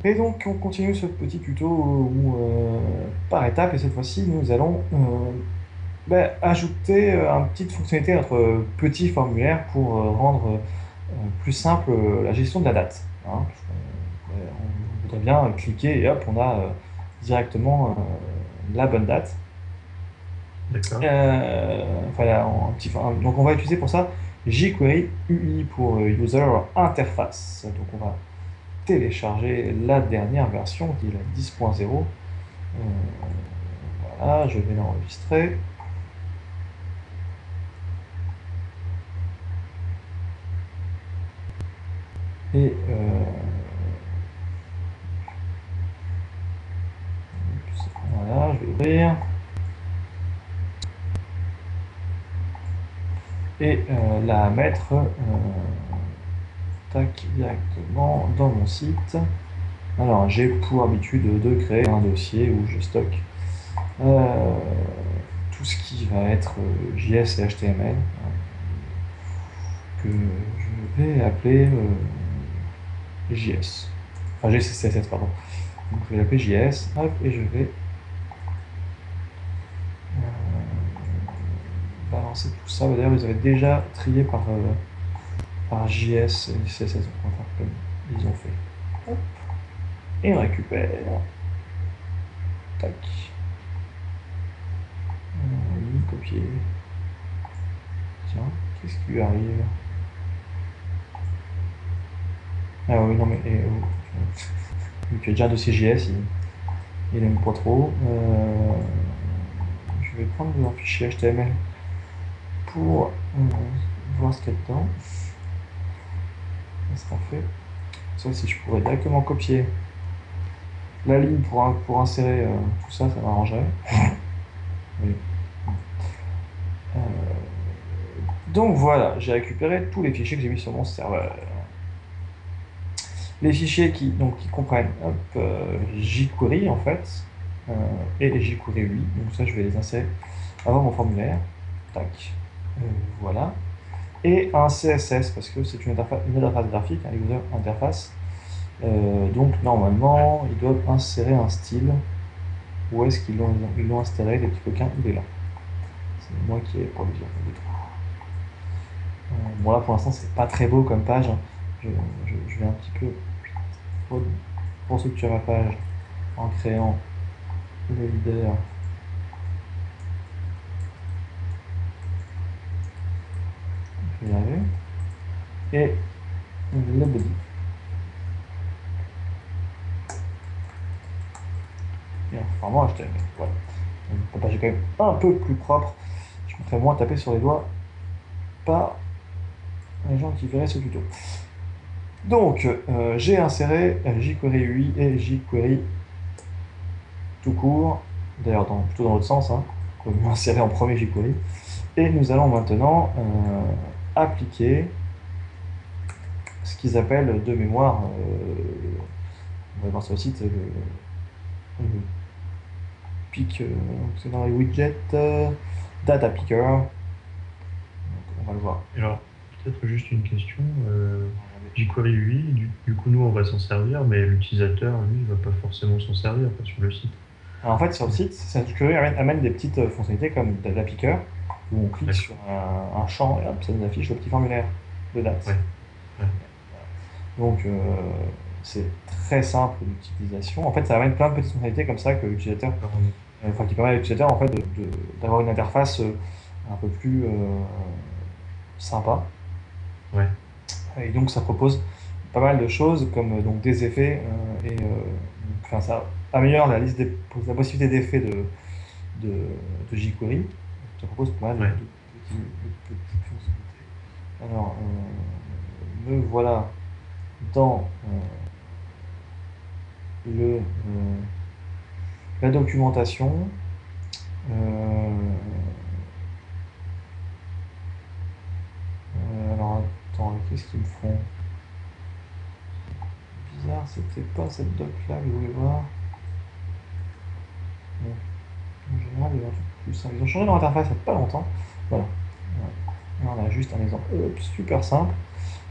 Et donc, on continue ce petit tuto par étapes, et cette fois-ci, nous allons ajouter une petite fonctionnalité à notre petit formulaire pour rendre plus simple la gestion de la date. Hein. On voudrait bien cliquer et hop, on a directement la bonne date. D'accord. Donc, on va utiliser pour ça jQuery UI pour User Interface. Donc, on va télécharger la dernière version qui est la 10.0. Voilà, je vais l'enregistrer. Et voilà, je vais ouvrir. Et la mettre tac, directement dans mon site. Alors, j'ai pour habitude de créer un dossier où je stocke euh, tout ce qui va être JS et HTML, hein, que je vais appeler JS. Enfin, CSS, pardon. Donc, je vais l'appeler JS, hop, et je vais balancer tout ça. D'ailleurs, ils avaient déjà trié par JS et CSS, donc on va faire comme ils ont fait. Hop, et on récupère. Tac. Oui, copier. Tiens, qu'est-ce qui lui arrive? Ah oui, non mais vu qu'il y a déjà un dossier JS, il aime pas trop. Je vais prendre un fichier HTML pour voir ce qu'il y a dedans. Ça sera fait. Ça, si je pourrais directement copier la ligne pour insérer tout ça, ça m'arrangerait. Oui. Euh, donc voilà, j'ai récupéré tous les fichiers que j'ai mis sur mon serveur. Les fichiers qui comprennent hop, jQuery en fait, et jQuery 8. Donc ça, je vais les insérer avant mon formulaire. Tac. Voilà. Et un CSS, parce que c'est une interface graphique, un user interface. Donc normalement, ils doivent insérer un style. Où est-ce ils l'ont inséré? Les petits coquins, il est là. C'est moi qui ai pour le dire. Bon là pour l'instant c'est pas très beau comme page, hein. Je vais un petit peu restructurer la page en créant le leader. Je vais y arriver. Et le body. Et enfin, HTML. Voilà. Donc, la page est quand même un peu plus propre. Je me ferais moins taper sur les doigts par les gens qui verraient ce tuto. Donc, j'ai inséré jQuery UI et jQuery tout court. D'ailleurs, plutôt dans l'autre sens. Hein. On peut insérer en premier jQuery. Et nous allons maintenant appliquer ce qu'ils appellent de mémoire, on va voir sur le site, le pic, c'est dans les widgets, data picker. Donc, on va le voir. Alors, peut-être juste une question. jQuery UI, du coup, nous, on va s'en servir, mais l'utilisateur, lui, il va pas forcément s'en servir sur le site. Alors, en fait, sur le site, jQuery amène des petites fonctionnalités comme data picker, où on clique D'accord. sur un champ et hop, ça nous affiche le petit formulaire de date. Ouais. Ouais. Donc, c'est très simple d'utilisation. En fait, ça amène plein de petites fonctionnalités comme ça que l'utilisateur, Apparemment. qui permet à l'utilisateur en fait, d'avoir une interface un peu plus sympa. Ouais. Et donc, ça propose pas mal de choses comme donc, des effets enfin, ça améliore la possibilité d'effets de, de jQuery. Ça propose pas mal Ouais. de petites fonctionnalités. Alors, me voilà dans la documentation. Euh, alors, attends, qu'est-ce qu'ils me font? Bizarre, c'était pas cette doc-là que je voulais voir. Bon, en général, il y a un truc plus simple. Ils ont changé leur interface il n'y a pas longtemps. Voilà. Là, on a juste un exemple super simple.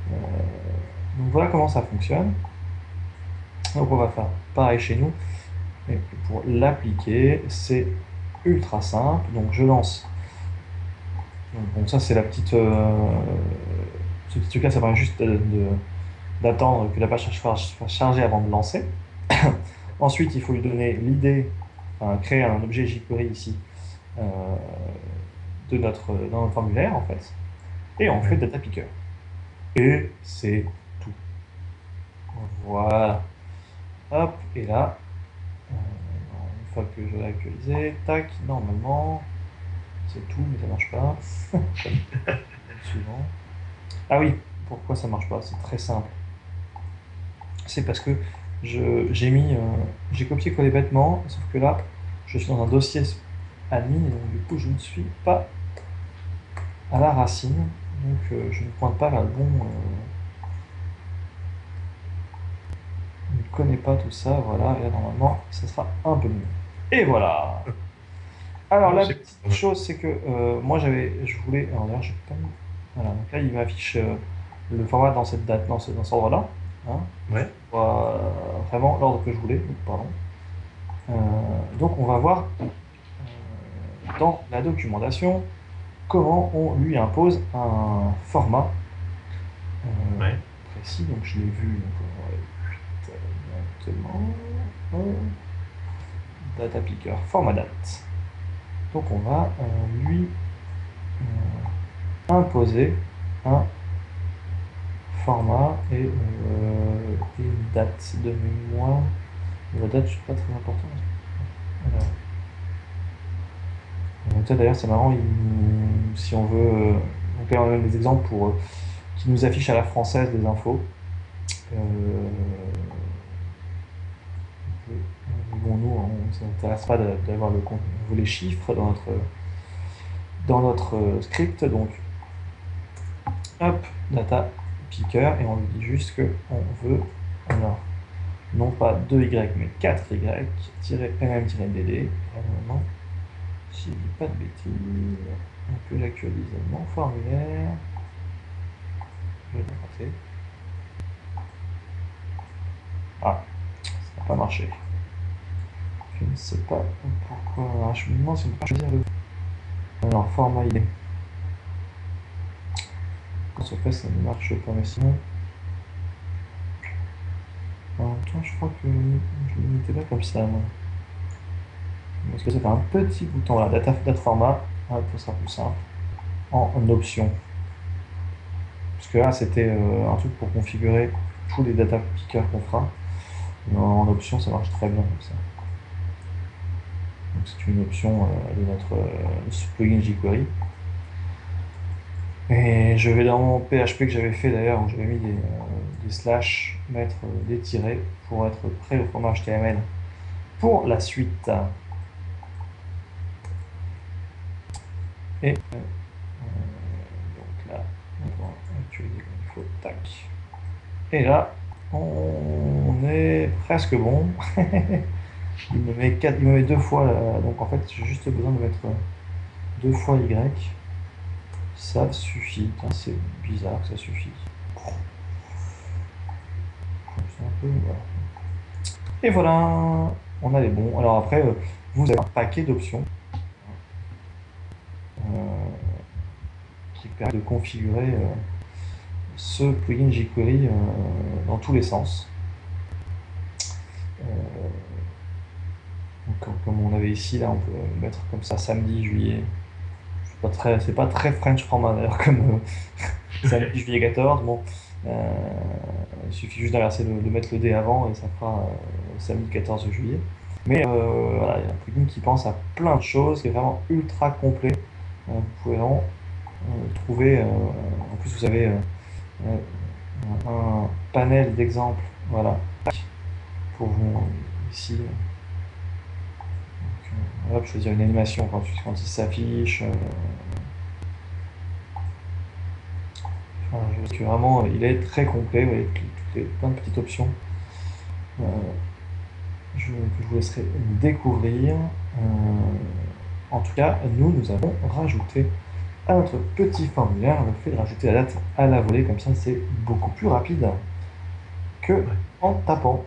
Donc voilà comment ça fonctionne. Donc on va faire pareil chez nous. Et pour l'appliquer, c'est ultra simple. Donc je lance. Donc ça c'est la petite... ce petit truc là, ça permet juste d'attendre que la page fasse charger avant de lancer. Ensuite, il faut lui donner l'idée, enfin, créer un objet jQuery ici euh, dans notre formulaire en fait. Et on fait data picker. Et c'est tout. Voilà. Hop, et là, une fois que je l'ai actualisé, tac, normalement, c'est tout, mais ça marche pas. Comme souvent. Ah oui, pourquoi ça marche pas? C'est très simple. C'est parce que j'ai copié-collé bêtement, sauf que là, je suis dans un dossier admin, et donc du coup, je ne suis pas à la racine, donc je ne pointe pas vers le bon. Je ne connais pas tout ça, voilà, et là, normalement, ça sera un peu mieux. Et voilà! Alors, Non, la c'est petite pas mal. chose, c'est que moi, je voulais. Alors, d'ailleurs, j'ai pas mis. Voilà, donc là, il m'affiche le format dans cette date, dans cet ordre-là. Hein, Ouais, voit, vraiment l'ordre que je voulais, pardon. Donc, on va voir dans la documentation comment on lui impose un format ouais. précis. Donc, je l'ai vu donc, directement. Data picker, format date. Donc, on va lui imposer un format et une date de mémoire. La date, je suis pas très important. Alors, d'ailleurs, c'est marrant, si on veut, on a des exemples pour qui nous affichent à la française des infos. Euh, bon, nous, on ne s'intéresse pas d'avoir on veut les chiffres dans notre script. Donc, hop, data picker, et on lui dit juste que on veut, alors, non pas 2y, mais 4y-mm-dd. Normalement, si je dis pas de bêtises, on peut j'actualise mon formulaire. Je vais le passer. Ah, ça n'a pas marché. Je ne sais pas pourquoi. Ah, je me demande si on peut pas choisir le. Alors, format ID. Quand ça fait, ça ne marche pas, mais sinon. En même temps, je crois que je le mettais pas comme ça, moi. Parce que ça fait un petit bouton là, date format. Ah, ça sera plus simple. En option. Parce que là, c'était un truc pour configurer tous les data pickers qu'on fera. En option, ça marche très bien comme ça. Donc c'est une option de notre plugin jQuery. Et je vais dans mon PHP que j'avais fait d'ailleurs, où j'avais mis des slash, mettre des tirets pour être prêt au format HTML pour la suite. Et donc là, on va actualiser comme il faut. Tac. Et là, on est presque bon. Il me met deux fois là, donc en fait j'ai juste besoin de mettre deux fois Y. Ça suffit. C'est bizarre que ça suffit. Voilà. Et voilà, on a les bons. Alors après, vous avez un paquet d'options qui permettent de configurer ce plugin jQuery dans tous les sens. Donc, comme on avait ici, là, on peut mettre comme ça samedi, juillet. C'est pas très French format d'ailleurs, comme samedi, juillet 14. Bon, il suffit juste d'inverser, de mettre le D avant et ça fera samedi 14 juillet. Mais voilà, il y a un plugin qui pense à plein de choses, qui est vraiment ultra complet. Vous pouvez vraiment trouver, en plus vous avez un panel d'exemples, voilà, pour vous ici. Donc, hop, choisir une animation quand il s'affiche. Enfin, je vois que vraiment, il est très complet, vous voyez, plein de petites options que je vous laisserai découvrir. En tout cas, nous avons rajouté à notre petit formulaire le fait de rajouter la date à la volée, comme ça c'est beaucoup plus rapide que en tapant.